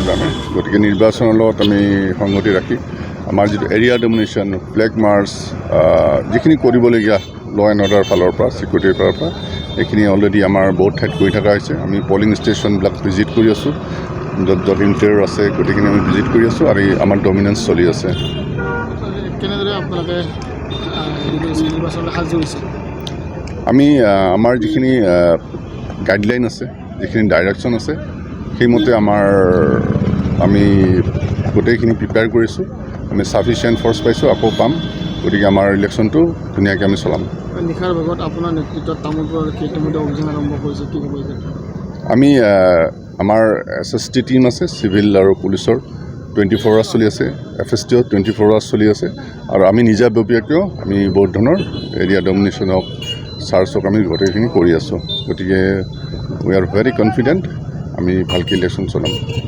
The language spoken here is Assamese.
জানে গতিকে নিৰ্বাচনৰ লগত আমি সংগতি ৰাখি আমাৰ যিটো এৰিয়া ডমিনেশ্যন ফ্লেগ মাৰ্চ যিখিনি কৰিবলগীয়া ল এণ্ড অৰ্ডাৰ ফালৰ পৰা ছিকিউৰিটিৰ ফালৰ পৰা এইখিনি অলৰেডি আমাৰ বহুত ঠাইত কৰি থকা হৈছে আমি পলিং ষ্টেচনবিলাক ভিজিট কৰি আছোঁ য'ত য'ত ইণ্টেৰিয়ৰ আছে গোটেইখিনি আমি ভিজিট কৰি আছোঁ আৰু আমাৰ ডমিনেঞ্চ চলি আছে কেনেদৰে আপোনালোকে নিৰ্বাচনলৈ সাজু হৈছে আমি আমাৰ যিখিনি গাইডলাইন আছে যিখিনি ডাইৰেকশ্যন আছে সেইমতে আমি গোটেইখিনি প্ৰিপেয়াৰ কৰিছোঁ আমি ছাফিচিয়েণ্ট ফ'ৰ্চ পাইছোঁ আকৌ পাম গতিকে আমাৰ ইলেকশ্যনটো ধুনীয়াকৈ আমি চলাম নিশাৰ ভাগত আপোনাৰ নেতৃত্বত তামোলপুৰ ইতিমধ্যে অভিযান আৰম্ভ কৰিছে কি হ'ব আমি আমাৰ SST টিম আছে চিভিল আৰু পুলিচৰ 24 আৱাৰ্ছ চলি আছে FSTও 24 আৱাৰ্ছ চলি আছে আৰু আমি নিজাববীয়াকৈও আমি বহুত ধৰণৰ এৰিয়া ডমিনেশ্যন হওক চাৰ্চক আমি গোটেইখিনি কৰি আছোঁ গতিকে উই আৰ ভেৰি কনফিডেণ্ট আমি ভালকৈ ইলেকশ্যন চলাম